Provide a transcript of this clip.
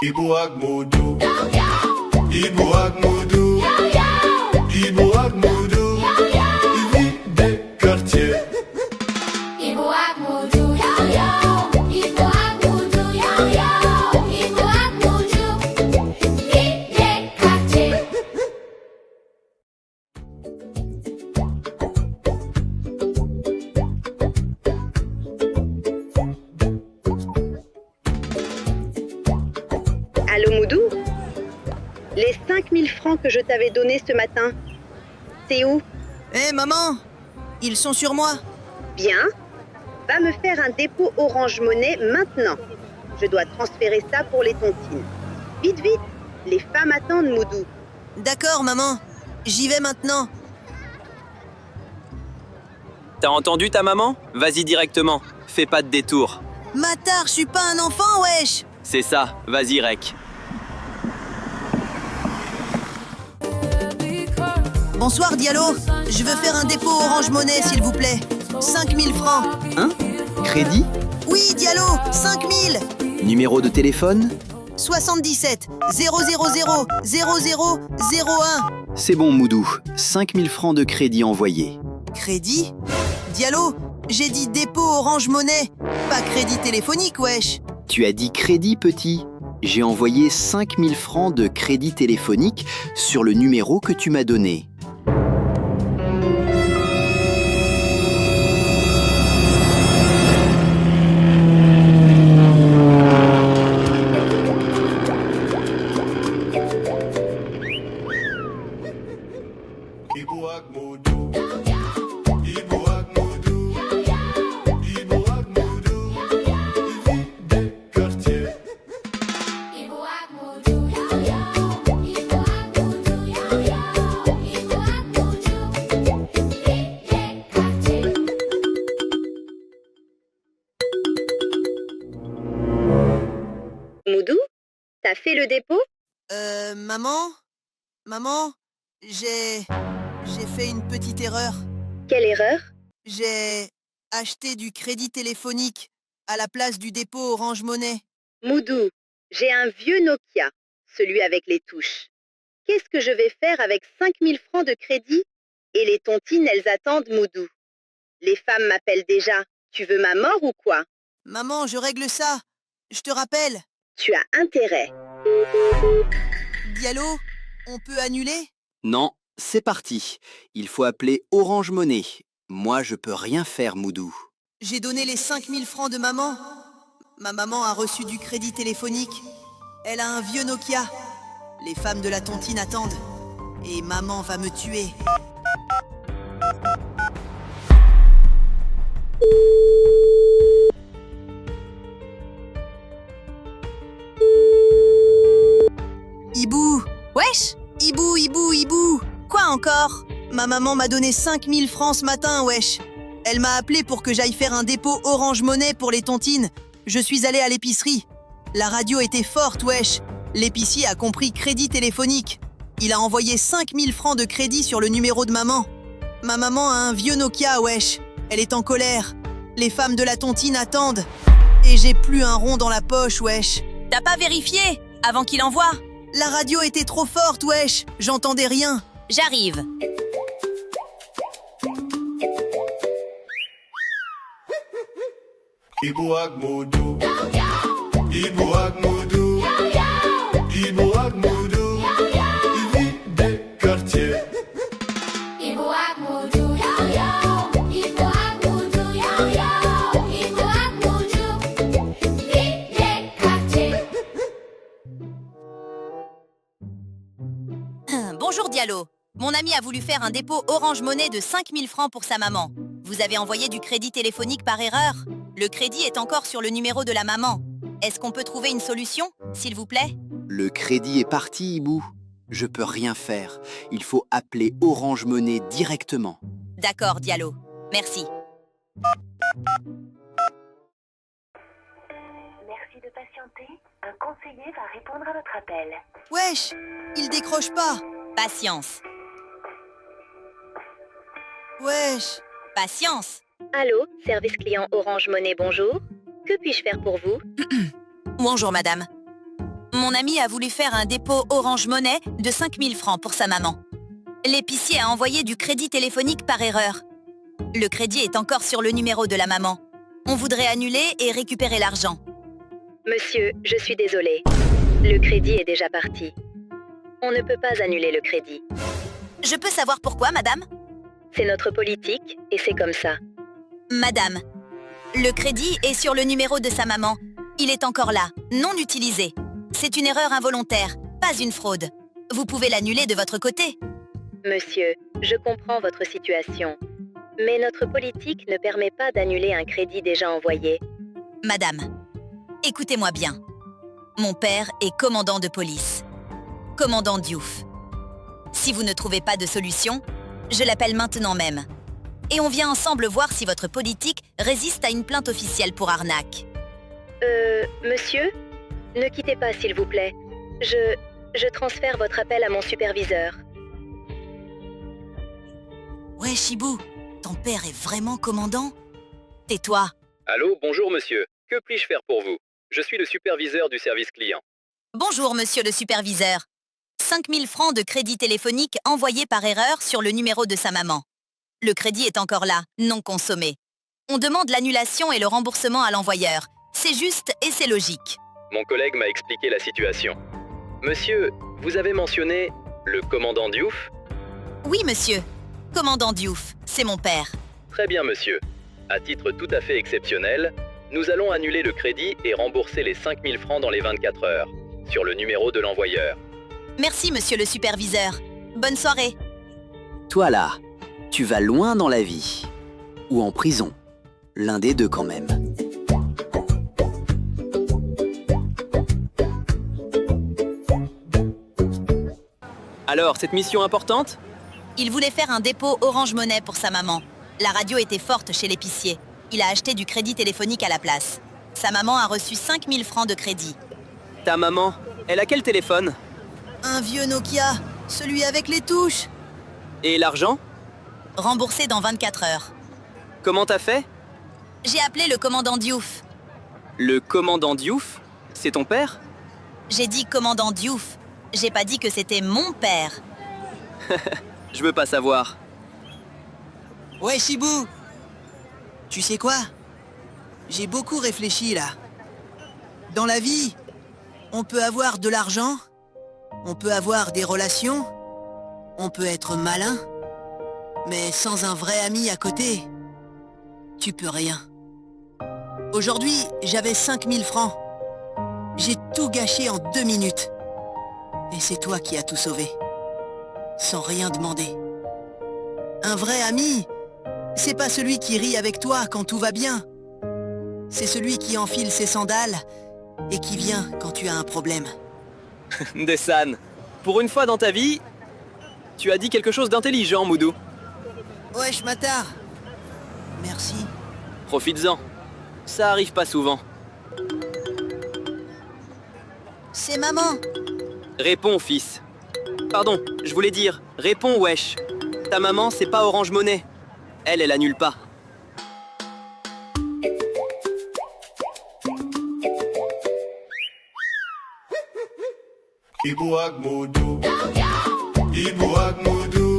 Ibu ak mudu, Ibu ak mudu, Ibu ak mudu, vie des quartiers. Ibu ak mudu, Ibu ak mudu, Ibu ak mudu, vie des quartiers. Allô Moudou? Les 5000 francs que je t'avais donnés ce matin, c'est où? Hé maman, ils sont sur moi. Bien. Va me faire un dépôt Orange Money maintenant. Je dois transférer ça pour les tontines. Vite, vite. Les femmes attendent Moudou. D'accord maman, j'y vais maintenant. T'as entendu ta maman? Vas-y directement, fais pas de détour. Matard, je suis pas un enfant, wesh. C'est ça, vas-y Rec. Bonsoir Diallo, je veux faire un dépôt Orange Money s'il vous plaît. 5000 francs. Hein? Crédit? Oui Diallo, 5000. Numéro de téléphone? 77 000 0001. C'est bon Moudou, 5000 francs de crédit envoyé. Crédit? Diallo, j'ai dit dépôt Orange Money, pas crédit téléphonique, wesh. Tu as dit crédit petit. J'ai envoyé 5000 francs de crédit téléphonique sur le numéro que tu m'as donné. Ibu ak mudu, Ibu ak mudu, Ibu ak mudu, vie des quartiers. Ibu ak mudu, Ibu ak mudu, Ibu ak mudu, vie des quartiers. Moudou? T'as fait le dépôt? Maman, j'ai fait une petite erreur. Quelle erreur? J'ai acheté du crédit téléphonique à la place du dépôt Orange Money. Moudou, j'ai un vieux Nokia, celui avec les touches. Qu'est-ce que je vais faire avec 5000 francs de crédit? Et les tontines, elles attendent Moudou. Les femmes m'appellent déjà. Tu veux ma mort ou quoi? Maman, je règle ça. Je te rappelle. Tu as intérêt. Diallo, on peut annuler? Non, c'est parti. Il faut appeler Orange Money. Moi, je peux rien faire, Moudou. J'ai donné les 5000 francs de maman. Ma maman a reçu du crédit téléphonique. Elle a un vieux Nokia. Les femmes de la tontine attendent. Et maman va me tuer. Hibou! Wesh! Hibou! Quoi encore? Ma maman m'a donné 5000 francs ce matin, wesh! Elle m'a appelé pour que j'aille faire un dépôt Orange Money pour les tontines. Je suis allé à l'épicerie. La radio était forte, wesh! L'épicier a compris crédit téléphonique. Il a envoyé 5000 francs de crédit sur le numéro de maman. Ma maman a un vieux Nokia, wesh! Elle est en colère. Les femmes de la tontine attendent. Et j'ai plus un rond dans la poche, wesh! T'as pas vérifié avant qu'il envoie? La radio était trop forte, wesh! J'entendais rien. J'arrive. Ibu ak mudu, Ibu ak mudu, Ibu ak mudu, vie des quartiers. Ibu ak mudu, Ibu ak mudu, Ibu ak mudu, vie des quartiers. Bonjour Diallo. Mon ami a voulu faire un dépôt Orange Money de 5000 francs pour sa maman. Vous avez envoyé du crédit téléphonique par erreur. Le crédit est encore sur le numéro de la maman. Est-ce qu'on peut trouver une solution, s'il vous plaît? Le crédit est parti, Hibou. Je peux rien faire. Il faut appeler Orange Money directement. D'accord, Diallo. Merci. Merci de patienter. Un conseiller va répondre à votre appel. Wesh! Il décroche pas. Patience. Wesh! Patience. Allô, service client Orange Money, bonjour. Que puis-je faire pour vous? Bonjour, madame. Mon ami a voulu faire un dépôt Orange Money de 5000 francs pour sa maman. L'épicier a envoyé du crédit téléphonique par erreur. Le crédit est encore sur le numéro de la maman. On voudrait annuler et récupérer l'argent. Monsieur, je suis désolée. Le crédit est déjà parti. On ne peut pas annuler le crédit. Je peux savoir pourquoi, madame? C'est notre politique et c'est comme ça. Madame, le crédit est sur le numéro de sa maman. Il est encore là, non utilisé. C'est une erreur involontaire, pas une fraude. Vous pouvez l'annuler de votre côté. Monsieur, je comprends votre situation. Mais notre politique ne permet pas d'annuler un crédit déjà envoyé. Madame, écoutez-moi bien. Mon père est commandant de police. Commandant Diouf. Si vous ne trouvez pas de solution, je l'appelle maintenant même. Et on vient ensemble voir si votre politique résiste à une plainte officielle pour arnaque. Monsieur? Ne quittez pas, s'il vous plaît. Je transfère votre appel à mon superviseur. Ouais, Chibou, ton père est vraiment commandant? Tais-toi. Allô, bonjour monsieur. Que puis-je faire pour vous? Je suis le superviseur du service client. Bonjour, monsieur le superviseur. 5000 francs de crédit téléphonique envoyés par erreur sur le numéro de sa maman. Le crédit est encore là, non consommé. On demande l'annulation et le remboursement à l'envoyeur. C'est juste et c'est logique. Mon collègue m'a expliqué la situation. Monsieur, vous avez mentionné le commandant Diouf? Oui, monsieur. Commandant Diouf, c'est mon père. Très bien, monsieur. À titre tout à fait exceptionnel, nous allons annuler le crédit et rembourser les 5000 francs dans les 24 heures, sur le numéro de l'envoyeur. Merci, monsieur le superviseur. Bonne soirée. Toi là, tu vas loin dans la vie. Ou en prison. L'un des deux quand même. Alors, cette mission importante? Il voulait faire un dépôt Orange Money pour sa maman. La radio était forte chez l'épicier. Il a acheté du crédit téléphonique à la place. Sa maman a reçu 5000 francs de crédit. Ta maman, elle a quel téléphone? Un vieux Nokia, celui avec les touches. Et l'argent? Remboursé dans 24 heures. Comment t'as fait? J'ai appelé le commandant Diouf. Le commandant Diouf? C'est ton père? J'ai dit commandant Diouf. J'ai pas dit que c'était mon père. Je veux pas savoir. Ouais, Chibou. Tu sais quoi? J'ai beaucoup réfléchi là. Dans la vie, on peut avoir de l'argent, on peut avoir des relations, on peut être malin, mais sans un vrai ami à côté, tu peux rien. Aujourd'hui, j'avais 5000 francs. J'ai tout gâché en 2 minutes. Et c'est toi qui as tout sauvé. Sans rien demander. Un vrai ami, c'est pas celui qui rit avec toi quand tout va bien. C'est celui qui enfile ses sandales et qui vient quand tu as un problème. Dessan, pour une fois dans ta vie, tu as dit quelque chose d'intelligent, Moudou. Wesh, Matar. Merci. Profites-en. Ça arrive pas souvent. C'est maman. Réponds, fils. Pardon, je voulais dire, réponds, wesh. Ta maman, c'est pas Orange Money. Elle annule pas. Ibu ak Moudou. Ibu ak Moudou.